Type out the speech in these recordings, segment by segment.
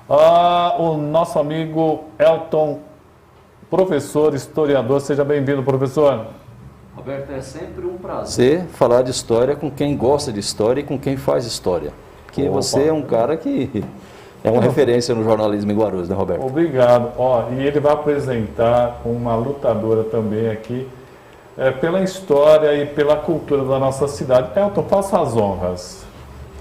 O nosso amigo Elton, professor, historiador. Seja bem-vindo, professor. Roberto, é sempre um prazer falar de história com quem gosta de história e com quem faz história. Porque você é um cara que é uma referência no jornalismo em Guarulhos, né, Roberto? Obrigado. E ele vai apresentar uma lutadora também aqui, pela história e pela cultura da nossa cidade. Elton, faça as honras.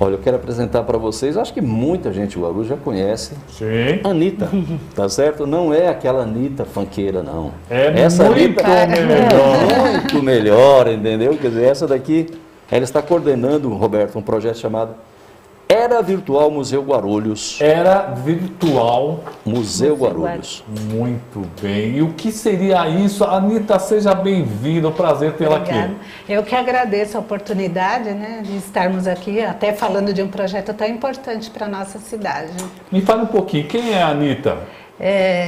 Olha, eu quero apresentar para vocês, acho que muita gente em Guarulhos já conhece. Sim. Anitta, tá certo? Não é aquela Anitta funkeira, não. Essa muito Anitta melhor. Muito melhor, entendeu? Quer dizer, essa daqui, ela está coordenando, Roberto, um projeto chamado Era Virtual Museu Guarulhos. Era Virtual Museu Guarulhos. Muito bem. E o que seria isso? Anitta, seja bem-vinda, um prazer tê-la aqui. Eu que agradeço a oportunidade, né, de estarmos aqui, até falando de um projeto tão importante para a nossa cidade. Me fale um pouquinho, quem é a Anitta?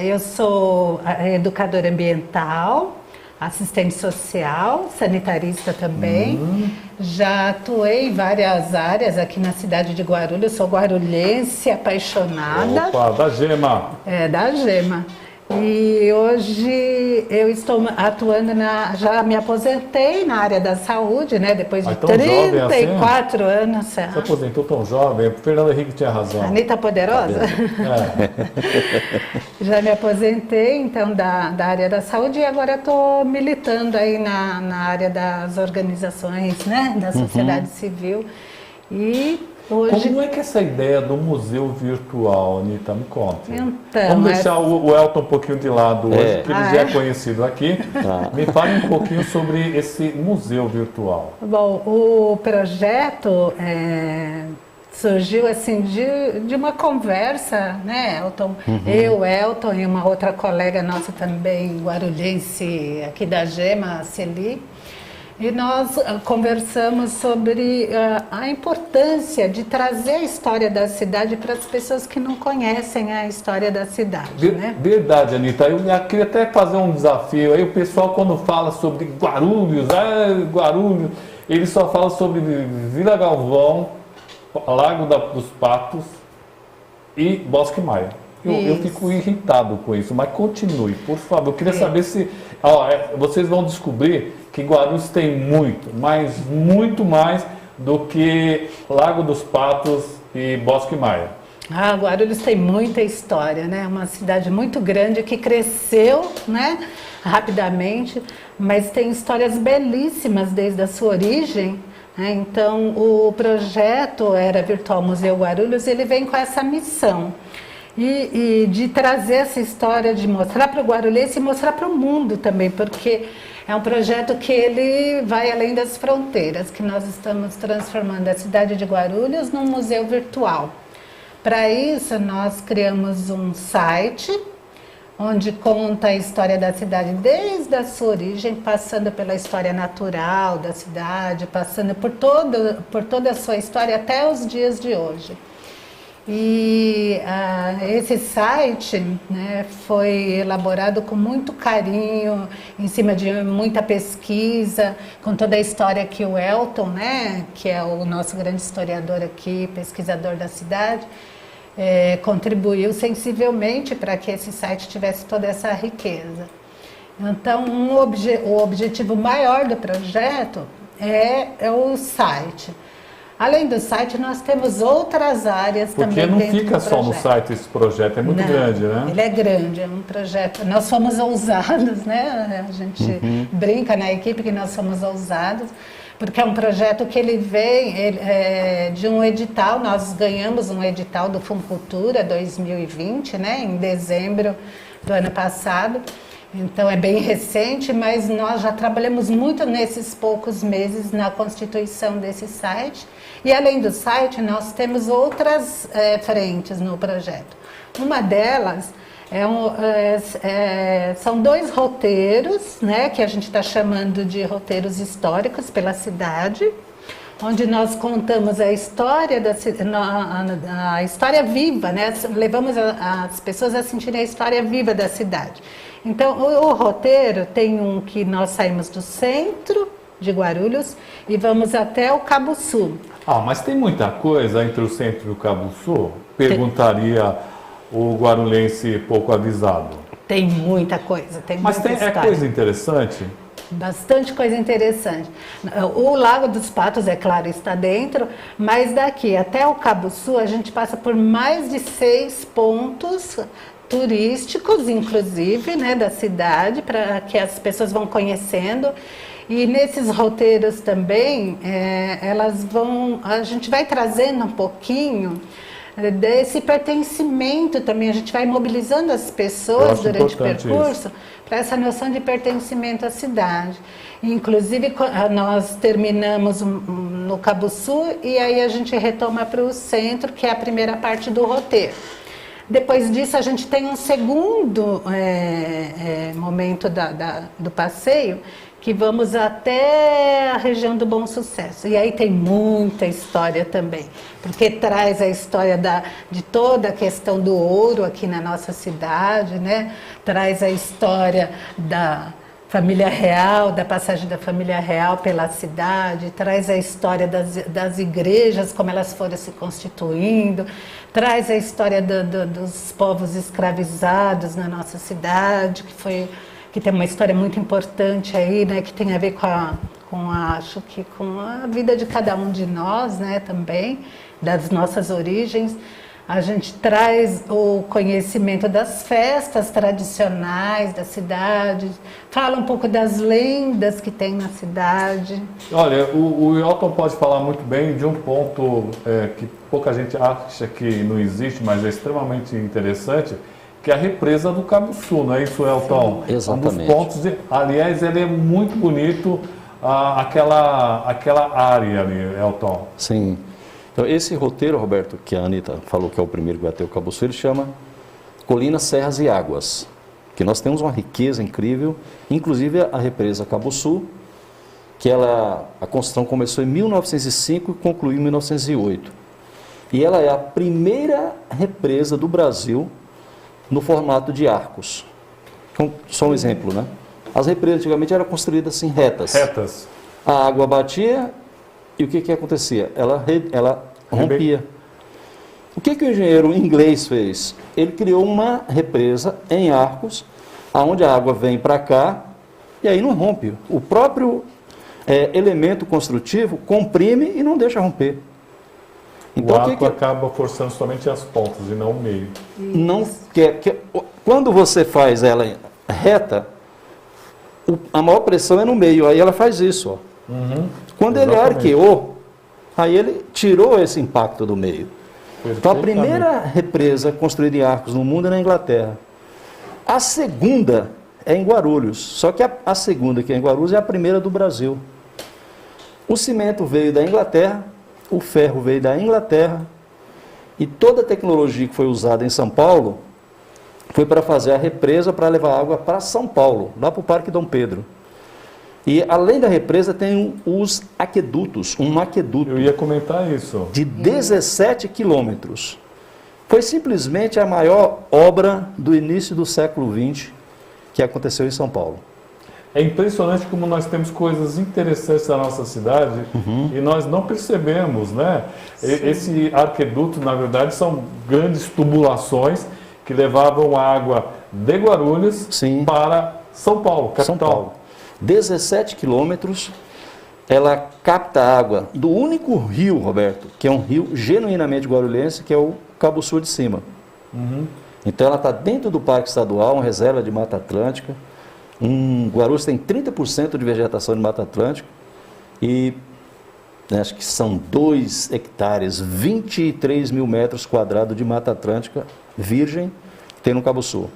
Eu sou educadora ambiental, assistente social, sanitarista também. Já atuei em várias áreas aqui na cidade de Guarulhos, sou guarulhense, apaixonada. Opa, da Gema. Da Gema. E hoje eu estou atuando já me aposentei na área da saúde, né? Depois de 34 anos. Você aposentou tão jovem, o Fernando Henrique tinha razão. Anitta Poderosa? Já me aposentei, então, da área da saúde e agora estou militando aí na área das organizações, né? Da sociedade civil. E hoje... Como é que é essa ideia do museu virtual, Anitta? Me conte. Então, vamos deixar o Elton um pouquinho de lado hoje, porque ele já é conhecido aqui. Me fale um pouquinho sobre esse museu virtual. Bom, o projeto surgiu assim de uma conversa, né, Elton? Eu, Elton e uma outra colega nossa também, guarulhense aqui da Gema, a Celi. E nós conversamos sobre a importância de trazer a história da cidade para as pessoas que não conhecem a história da cidade. Né? Verdade, Anitta. Eu queria até fazer um desafio. Aí o pessoal, quando fala sobre Guarulhos, Guarulhos, ele só fala sobre Vila Galvão, Lago dos Patos e Bosque Maia. Eu fico irritado com isso, mas continue, por favor. Eu queria saber se vocês vão descobrir que Guarulhos tem muito, mas muito mais do que Lago dos Patos e Bosque Maia. Guarulhos tem muita história, né? Uma cidade muito grande que cresceu, né, rapidamente, mas tem histórias belíssimas desde a sua origem. Então, o projeto Era Virtual Museu Guarulhos, ele vem com essa missão. E de trazer essa história, de mostrar para o guarulhense e mostrar para o mundo também, porque é um projeto que ele vai além das fronteiras, que nós estamos transformando a cidade de Guarulhos num museu virtual. Para isso, nós criamos um site onde conta a história da cidade desde a sua origem, passando pela história natural da cidade, passando por toda a sua história até os dias de hoje. E esse site, né, foi elaborado com muito carinho, em cima de muita pesquisa, com toda a história que o Elton, né, que é o nosso grande historiador aqui, pesquisador da cidade, contribuiu sensivelmente para que esse site tivesse toda essa riqueza. Então, o objetivo maior do projeto é o site. Além do site, nós temos outras áreas também. Porque não fica só no site esse projeto, é muito grande, né? Ele é grande, é um projeto. Nós somos ousados, né? A gente brinca na equipe que nós somos ousados, porque é um projeto que ele vem de um edital. Nós ganhamos um edital do Funcultura 2020, né? Em dezembro do ano passado. Então é bem recente, mas nós já trabalhamos muito nesses poucos meses na constituição desse site. E além do site, nós temos outras frentes no projeto. Uma delas são 2 roteiros, né, que a gente está chamando de roteiros históricos pela cidade, onde nós contamos a história a história viva, né? Levamos as pessoas a sentirem a história viva da cidade. Então, o roteiro tem um que nós saímos do centro de Guarulhos e vamos até o Cabo Sul. Mas tem muita coisa entre o centro e o Cabo Sul? Perguntaria o guarulhense pouco avisado? Tem muita coisa, tem Mas muita história. é coisa interessante? Bastante coisa interessante. O Lago dos Patos, é claro, está dentro, mas daqui até o Cabo Sul a gente passa por mais de 6 pontos turísticos, inclusive, né, da cidade, para que as pessoas vão conhecendo. E nesses roteiros também, a gente vai trazendo um pouquinho desse pertencimento também, a gente vai mobilizando as pessoas durante o percurso para essa noção de pertencimento à cidade. Inclusive, nós terminamos no Cabo Sul e aí a gente retoma para o centro, que é a primeira parte do roteiro. Depois disso, a gente tem um segundo momento do passeio, que vamos até a região do Bom Sucesso. E aí tem muita história também, porque traz a história de toda a questão do ouro aqui na nossa cidade, né? Traz a história da família real, da passagem da família real pela cidade, traz a história das igrejas, como elas foram se constituindo, traz a história dos povos escravizados na nossa cidade, que tem uma história muito importante aí, né, que tem a ver com a vida de cada um de nós, né, também, das nossas origens. A gente traz o conhecimento das festas tradicionais da cidade, fala um pouco das lendas que tem na cidade. Olha, o Elton pode falar muito bem de um ponto que pouca gente acha que não existe, mas é extremamente interessante, que é a represa do Cabo Sul, não é isso, Elton? Sim, exatamente. Um dos pontos, aliás, ele é muito bonito, aquela área ali, Elton. Sim. Então, esse roteiro, Roberto, que a Anita falou que é o primeiro que vai ter o Cabo Sul, ele chama Colinas, Serras e Águas, que nós temos uma riqueza incrível, inclusive a represa Cabo Sul, que a construção começou em 1905 e concluiu em 1908. E ela é a primeira represa do Brasil no formato de arcos. Então, só um exemplo, né? As represas antigamente eram construídas assim, retas. Retas. A água batia e o que acontecia? Ela rompia. O que o engenheiro inglês fez? Ele criou uma represa em arcos, onde a água vem para cá e aí não rompe. O próprio elemento construtivo comprime e não deixa romper. Então, o arco acaba forçando somente as pontas e não o meio. Não quando você faz ela reta, a maior pressão é no meio, aí ela faz isso. Ó. Uhum, quando ele arqueou, aí ele tirou esse impacto do meio. Então a primeira represa construída em arcos no mundo é na Inglaterra. A segunda é em Guarulhos, só que a segunda que é em Guarulhos é a primeira do Brasil. O cimento veio da Inglaterra, o ferro veio da Inglaterra e toda a tecnologia que foi usada em São Paulo foi para fazer a represa para levar água para São Paulo, lá para o Parque Dom Pedro. E além da represa tem os aquedutos, um aqueduto. Eu ia comentar isso. De 17 quilômetros. Foi simplesmente a maior obra do início do século XX que aconteceu em São Paulo. É impressionante como nós temos coisas interessantes na nossa cidade e nós não percebemos, né? Esse aqueduto, na verdade, são grandes tubulações que levavam água de Guarulhos para São Paulo, capital. São Paulo. 17 quilômetros, ela capta água do único rio, Roberto, que é um rio genuinamente guarulhense, que é o Cabo Sul de Cima. Então ela está dentro do Parque Estadual, uma reserva de Mata Atlântica. Guarulhos tem 30% de vegetação de Mata Atlântica e acho que são 2 hectares, 23 mil metros quadrados de Mata Atlântica virgem que tem no Cabo Sul.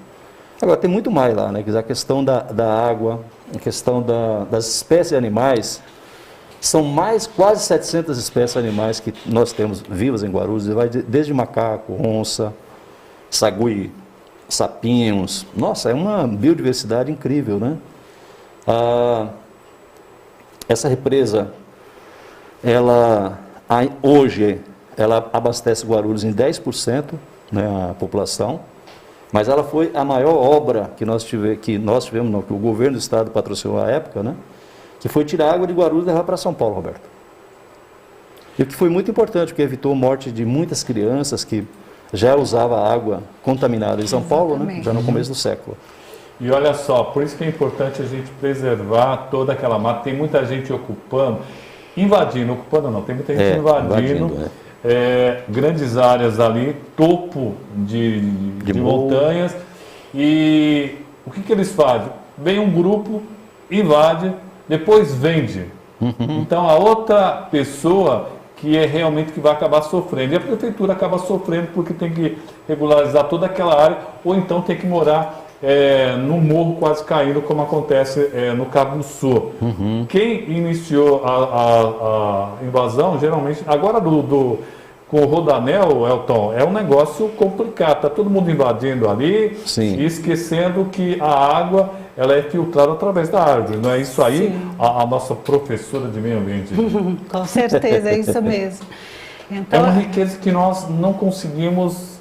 Agora, tem muito mais lá, né? Quer dizer, a questão da água, a questão das espécies animais, são quase 700 espécies animais que nós temos vivas em Guarulhos, vai desde macaco, onça, sagui, sapinhos. Nossa, é uma biodiversidade incrível, né? Essa represa, hoje, ela abastece Guarulhos em 10%, né, a população, mas ela foi a maior obra que nós tivemos, não, que o governo do estado patrocinou à época, né, que foi tirar água de Guarulhos e levar para São Paulo, Roberto. E o que foi muito importante, porque evitou a morte de muitas crianças que já usava água contaminada em São Paulo, né? Exatamente. Já no começo do século. E olha só, por isso que é importante a gente preservar toda aquela mata. Tem muita gente ocupando, ocupando não, tem muita gente invadindo grandes áreas ali, topo de montanhas. E o que eles fazem? Vem um grupo, invade, depois vende. Então a outra pessoa que é realmente que vai acabar sofrendo. E a prefeitura acaba sofrendo porque tem que regularizar toda aquela área, ou então tem que morar no morro quase caindo, como acontece no Cabo Sul. Quem iniciou a invasão, geralmente, agora com o Rodanel, Elton, é um negócio complicado. Está todo mundo invadindo ali. Sim. E esquecendo que a água ela é filtrada através da árvore. Não é isso aí? A nossa professora de meio ambiente. Com certeza, é isso mesmo. É Então, uma riqueza que nós não conseguimos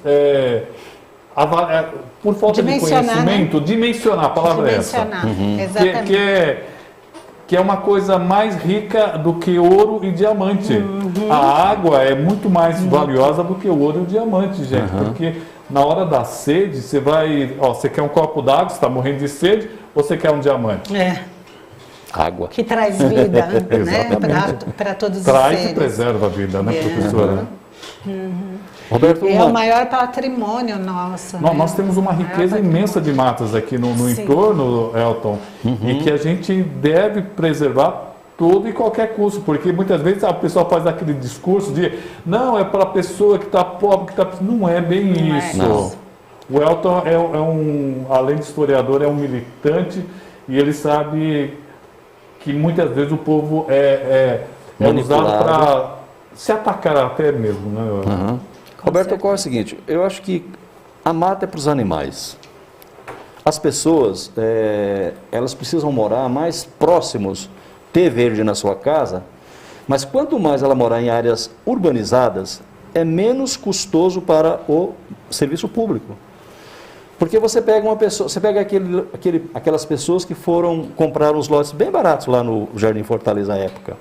por falta de conhecimento, dimensionar, a palavra é essa. Exatamente. Que é uma coisa mais rica do que ouro e diamante. A água é muito mais valiosa do que o ouro e o diamante, gente. Porque na hora da sede, você quer um copo d'água, você está morrendo de sede, ou você quer um diamante? Água. Que traz vida, né? Para todos os seres. Traz e preserva a vida, né, professora? Roberto, É o maior patrimônio nosso. Nós temos uma riqueza imensa de matas aqui no entorno, Elton, e que a gente deve preservar todo e qualquer custo, porque muitas vezes a pessoa faz aquele discurso de não, é para a pessoa que está pobre, que está... Não é bem isso. Não. O Elton além de historiador, é um militante e ele sabe que muitas vezes o povo é usado para se atacar até mesmo, né? Roberto, ocorre o seguinte, eu acho que a mata é para os animais. As pessoas, elas precisam morar mais próximos, ter verde na sua casa, mas quanto mais ela morar em áreas urbanizadas, é menos custoso para o serviço público. Porque você pega uma pessoa, você pega aquelas pessoas que foram comprar uns lotes bem baratos lá no Jardim Fortaleza na época.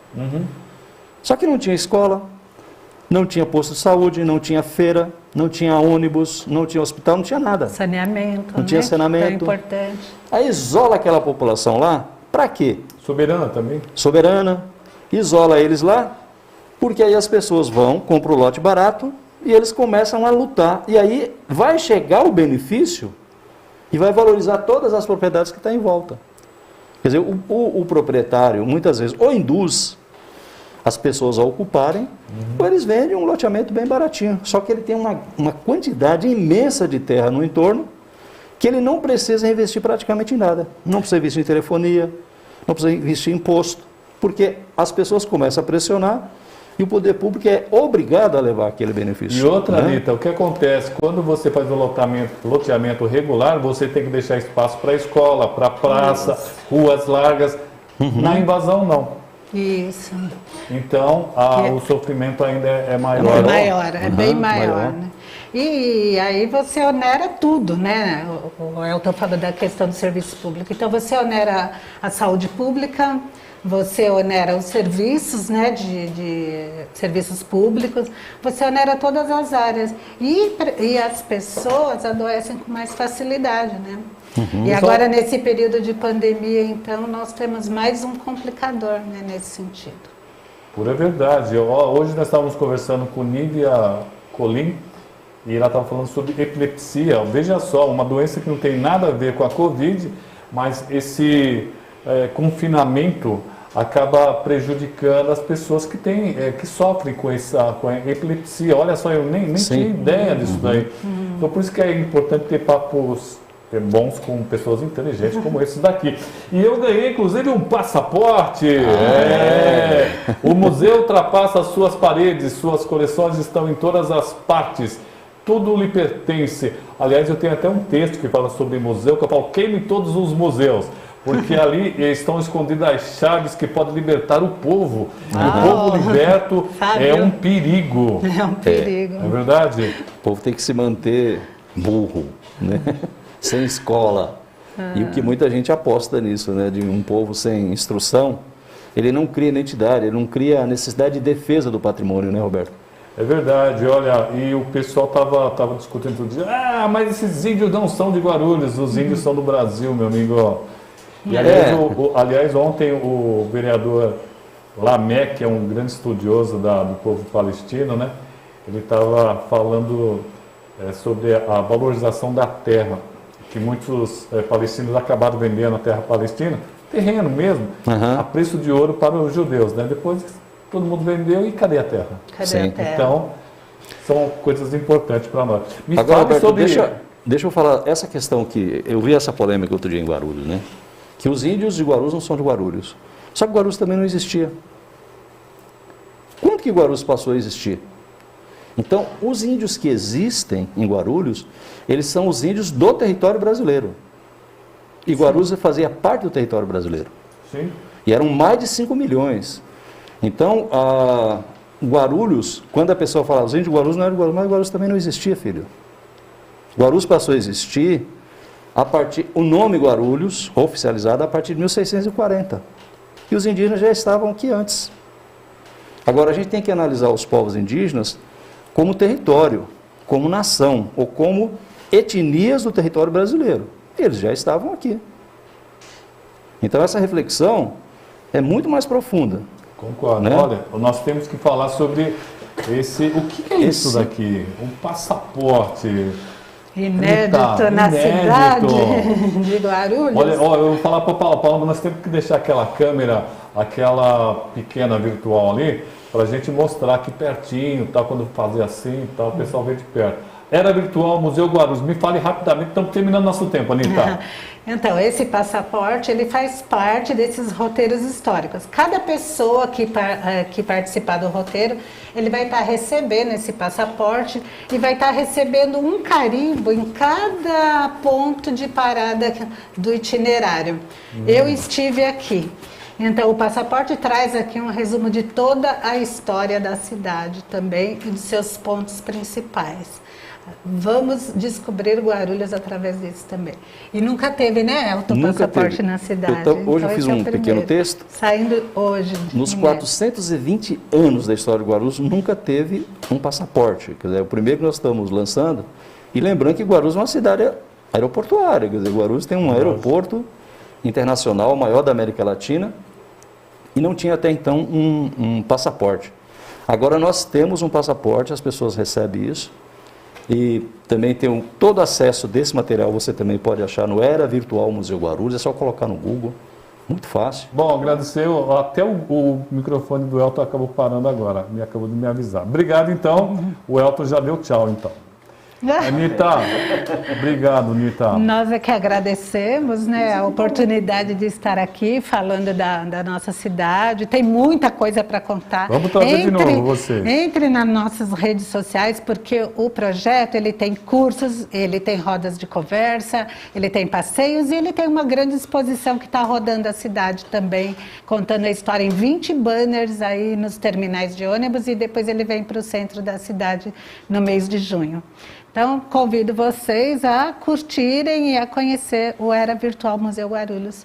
Só que não tinha escola, não tinha posto de saúde, não tinha feira, não tinha ônibus, não tinha hospital, não tinha nada. Saneamento, não tinha saneamento. É importante. Aí isola aquela população lá, para quê? Soberana também. Soberana, isola eles lá, porque aí as pessoas vão, compram o lote barato e eles começam a lutar. E aí vai chegar o benefício e vai valorizar todas as propriedades que estão em volta. Quer dizer, o proprietário muitas vezes ou induz as pessoas a ocuparem, ou eles vendem um loteamento bem baratinho. Só que ele tem uma quantidade imensa de terra no entorno que ele não precisa investir praticamente em nada. Não precisa investir em telefonia, não precisa investir em imposto, porque as pessoas começam a pressionar e o poder público é obrigado a levar aquele benefício. E outra, Anitta, o que acontece? Quando você faz o loteamento regular, você tem que deixar espaço para escola, para praça, ruas largas. Na invasão, não. Isso. Então, o sofrimento ainda é maior. É maior, é bem maior. Né? E aí você onera tudo, né? O Elton falou da questão do serviço público. Então, você onera a saúde pública, você onera os serviços, né, de serviços públicos, você onera todas as áreas. E as pessoas adoecem com mais facilidade, né? E agora, nesse período de pandemia, então, nós temos mais um complicador, né, nesse sentido. Pura verdade. Hoje nós estávamos conversando com Nívia Colim e ela estava falando sobre epilepsia. Veja só, uma doença que não tem nada a ver com a Covid, mas esse confinamento acaba prejudicando as pessoas que sofrem com a epilepsia. Olha só, eu nem tinha ideia disso daí. Então, por isso que é importante ter papos bons com pessoas inteligentes como esses daqui. E eu ganhei, inclusive, um passaporte. O museu ultrapassa as suas paredes, suas coleções estão em todas as partes. Tudo lhe pertence. Aliás, eu tenho até um texto que fala sobre museu, que eu falo, queime todos os museus. Porque ali estão escondidas as chaves que podem libertar o povo. O povo liberto é um perigo. É um perigo. É verdade? O povo tem que se manter burro, né? Sem escola. E o que muita gente aposta nisso, né? De um povo sem instrução, ele não cria identidade, ele não cria a necessidade de defesa do patrimônio, né, Roberto? É verdade, olha, e o pessoal tava discutindo todo dia, mas esses índios não são de Guarulhos, os índios são do Brasil, meu amigo. E aliás, ontem o vereador Lameck, que é um grande estudioso do povo palestino, né? Ele estava falando sobre a valorização da terra, que muitos palestinos acabaram vendendo a terra palestina, terreno mesmo, a preço de ouro para os judeus, né? Depois todo mundo vendeu e cadê a terra? Cadê a terra? Então, são coisas importantes para nós. Agora, Roberto, deixa eu falar essa questão que eu vi essa polêmica outro dia em Guarulhos, né? Que os índios de Guarulhos não são de Guarulhos. Só que Guarulhos também não existia. Quando que Guarulhos passou a existir? Então, os índios que existem em Guarulhos, eles são os índios do território brasileiro. E Guarulhos fazia parte do território brasileiro. Sim. E eram mais de 5 milhões. Então, Guarulhos, quando a pessoa fala, os índios de Guarulhos não eram de Guarulhos, mas Guarulhos também não existia, filho. Guarulhos passou a existir o nome Guarulhos, oficializado a partir de 1640. E os indígenas já estavam aqui antes. Agora, a gente tem que analisar os povos indígenas como território, como nação, ou como etnias do território brasileiro. Eles já estavam aqui. Então, essa reflexão é muito mais profunda. Concordo. Né? Olha, nós temos que falar sobre o que é isso daqui? Um passaporte. Inédito na cidade de Guarulhos. Olha, eu vou falar para o Paulo, nós temos que deixar aquela câmera, aquela pequena virtual ali, para a gente mostrar aqui pertinho, tá, quando fazer assim, tá, o pessoal vê de perto. Era virtual, Museu Guarulhos. Me fale rapidamente, estamos terminando nosso tempo, Anitta. Então, esse passaporte, ele faz parte desses roteiros históricos. Cada pessoa que participar do roteiro, ele vai estar recebendo esse passaporte e vai estar recebendo um carimbo em cada ponto de parada do itinerário. Eu estive aqui. Então, o passaporte traz aqui um resumo de toda a história da cidade também e dos seus pontos principais. Vamos descobrir Guarulhos através disso também. E nunca teve, né, Elton, passaporte na cidade. Então, hoje eu fiz um pequeno texto. Saindo hoje. Nos 420 anos da história de Guarulhos, nunca teve um passaporte. Quer dizer, é o primeiro que nós estamos lançando. E lembrando que Guarulhos é uma cidade aeroportuária. Quer dizer, Guarulhos tem um aeroporto internacional, o maior da América Latina, e não tinha até então um passaporte. Agora nós temos um passaporte, as pessoas recebem isso. E também tem todo acesso desse material, você também pode achar no Era Virtual Museu Guarulhos, é só colocar no Google, muito fácil. Bom, agradecer, até o microfone do Elton acabou parando agora, acabou de me avisar. Obrigado então, o Elton já deu tchau então. Anitta, obrigado, Anitta. Nós é que agradecemos, né, a oportunidade de estar aqui falando da nossa cidade. Tem muita coisa para contar. Vamos trazer de novo você. Entre nas nossas redes sociais, porque o projeto ele tem cursos, ele tem rodas de conversa, ele tem passeios e ele tem uma grande exposição que está rodando a cidade também, contando a história em 20 banners aí nos terminais de ônibus e depois ele vem para o centro da cidade no mês de junho. Então, convido vocês a curtirem e a conhecer o Era Virtual Museu Guarulhos.